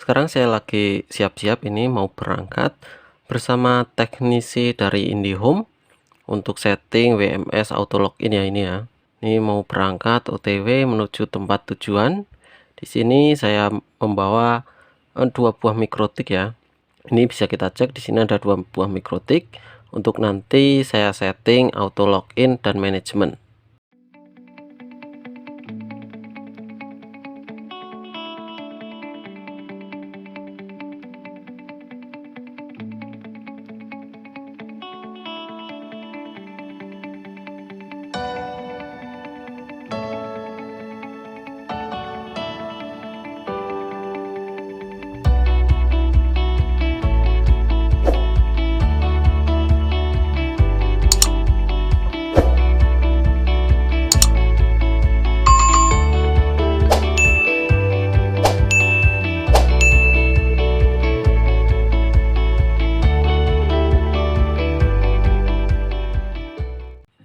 Sekarang saya lagi siap-siap ini mau berangkat bersama teknisi dari IndiHome untuk setting WMS auto login ya ini ya. Ini mau berangkat OTW menuju tempat tujuan. Di sini saya membawa dua buah mikrotik ya. Ini bisa kita cek di sini ada dua buah mikrotik untuk nanti saya setting auto login dan manajemen.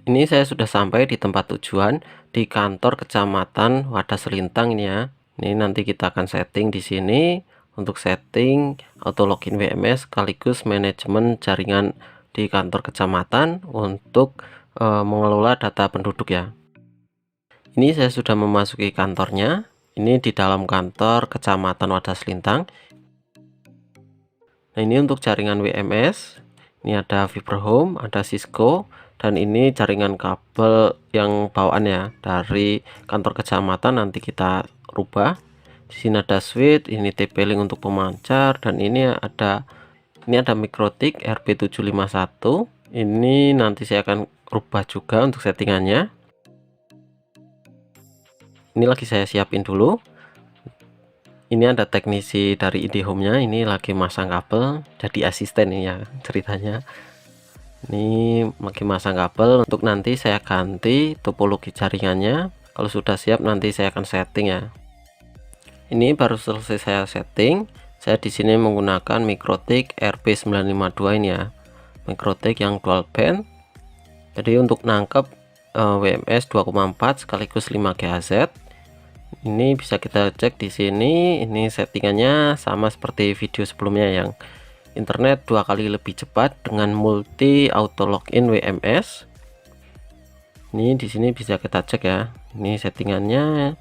Ini saya sudah sampai di tempat tujuan di kantor Kecamatan Wadas Selintang ini ya. Ini nanti kita akan setting di sini untuk setting auto login WMS sekaligus manajemen jaringan di kantor kecamatan untuk mengelola data penduduk ya. Ini saya sudah memasuki kantornya. Ini di dalam kantor Kecamatan Wadas Selintang. Nah, ini untuk jaringan WMS. Ini ada Fiber Home, ada Cisco, dan ini jaringan kabel yang bawaan ya dari kantor kecamatan nanti kita rubah. Di sini ada switch, ini TP-Link untuk pemancar, dan ini ada mikrotik RB751. Ini nanti saya akan rubah juga untuk settingannya. Ini lagi saya siapin dulu. Ini ada teknisi dari IndiHome-nya, ini lagi masang kabel, jadi asisten ini ya ceritanya. Ini lagi masang kabel untuk nanti saya ganti topologi jaringannya. Kalau sudah siap nanti saya akan setting ya. Ini baru selesai saya setting. Saya di sini menggunakan mikrotik RB952 ini ya. Mikrotik yang dual band. Jadi untuk nangkep WMS 2,4 sekaligus 5 GHz. Ini bisa kita cek di sini. Ini settingannya sama seperti video sebelumnya yang internet 2 kali lebih cepat dengan multi auto login WMS. Ini di sini bisa kita cek ya. Ini settingannya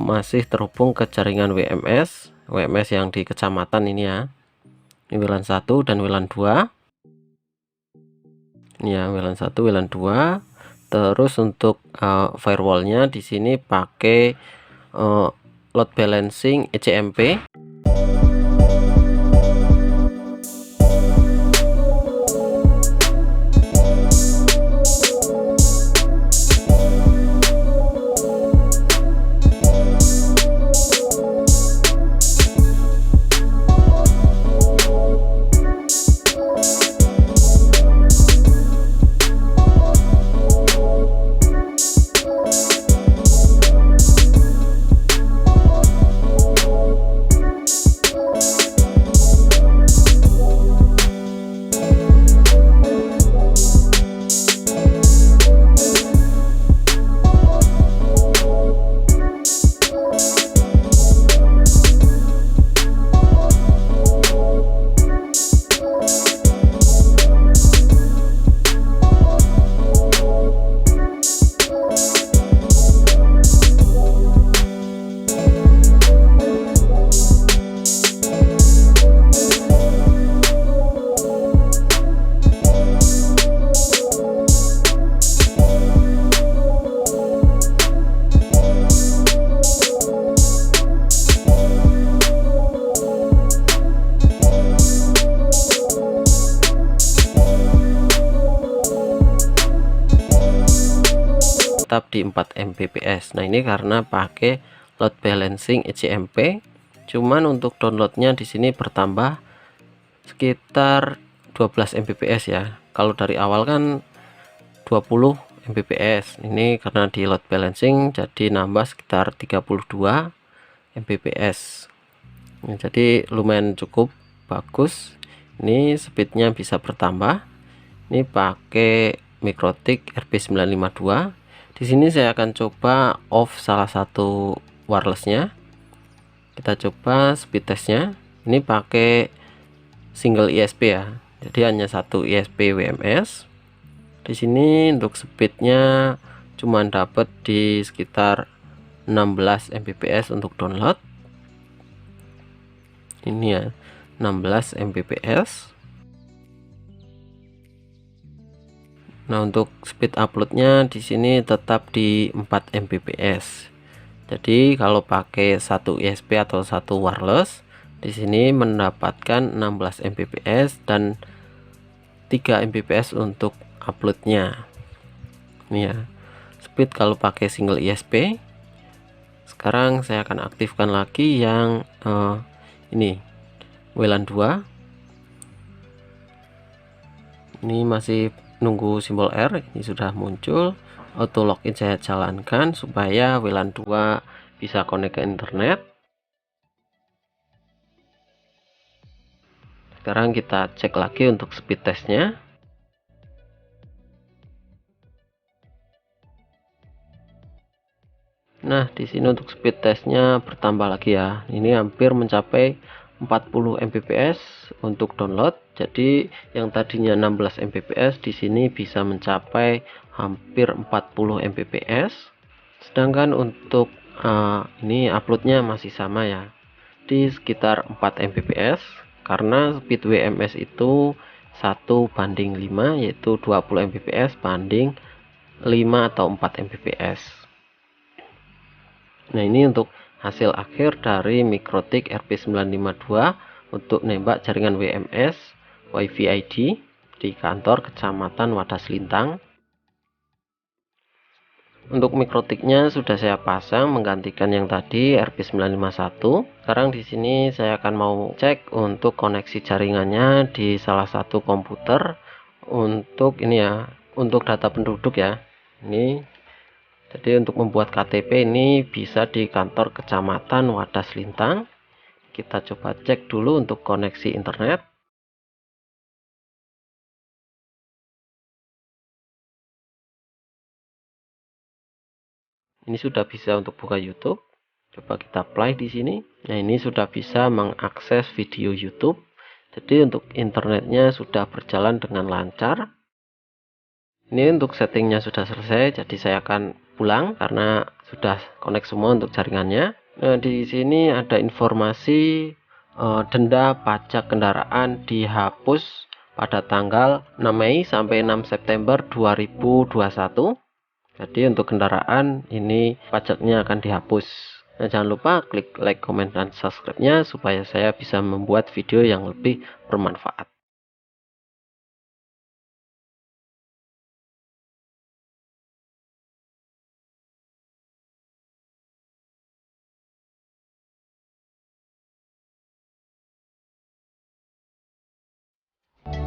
masih terhubung ke jaringan WMS yang di kecamatan ini ya. Ini WLAN 1 dan WLAN 2. Ini ya WLAN 1, WLAN 2. Terus untuk firewallnya di sini pakai load balancing ECMP. Tetap di 4 Mbps. Nah, ini karena pakai load balancing ECMP. Cuman untuk downloadnya di sini bertambah sekitar 12 Mbps ya. Kalau dari awal kan 20 Mbps. Ini karena di load balancing jadi nambah sekitar 32 Mbps. Nah, jadi lumayan cukup bagus. Ini speednya bisa bertambah. Ini pakai mikrotik RB952. Di sini saya akan coba off salah satu wirelessnya. Kita coba speed testnya. Ini pakai single ISP ya, jadi hanya satu ISP WMS. Di sini untuk speednya cuma dapat di sekitar 16 Mbps untuk download. Ini ya, 16 Mbps. Nah, untuk speed uploadnya di sini tetap di 4 Mbps. Jadi kalau pakai satu ISP atau satu wireless, di sini mendapatkan 16 Mbps dan 3 Mbps untuk uploadnya. Ini ya, speed kalau pakai single ISP. Sekarang saya akan aktifkan lagi yang ini WLAN 2. Ini masih nunggu simbol R, ini sudah muncul. Auto login saya jalankan supaya WLAN 2 bisa connect ke internet. Sekarang kita cek lagi untuk speed testnya. Nah, di sini untuk speed testnya bertambah lagi ya. Ini hampir mencapai 40 Mbps untuk download. Jadi yang tadinya 16 Mbps di sini bisa mencapai hampir 40 Mbps. Sedangkan untuk ini uploadnya masih sama ya, di sekitar 4 Mbps, karena speed WMS itu 1:5, yaitu 20 Mbps banding 5 atau 4 Mbps. Nah, ini untuk hasil akhir dari Mikrotik RP952 untuk nembak jaringan WMS WiFi ID di kantor Kecamatan Wadas Lintang. Untuk mikrotiknya sudah saya pasang menggantikan yang tadi RP951. Sekarang di sini saya akan mau cek untuk koneksi jaringannya di salah satu komputer untuk ini ya, untuk data penduduk ya. Ini jadi untuk membuat KTP ini bisa di kantor Kecamatan Wadas Lintang. Kita coba cek dulu untuk koneksi internet. Ini sudah bisa untuk buka YouTube. Coba kita play di sini. Nah, ini sudah bisa mengakses video YouTube. Jadi untuk internetnya sudah berjalan dengan lancar. Ini untuk settingnya sudah selesai, jadi saya akan pulang karena sudah connect semua untuk jaringannya. Nah, di sini ada informasi denda pajak kendaraan dihapus pada tanggal 6 Mei sampai 6 September 2021. Jadi untuk kendaraan ini pajaknya akan dihapus. Nah, jangan lupa klik like, comment, dan subscribe-nya supaya saya bisa membuat video yang lebih bermanfaat.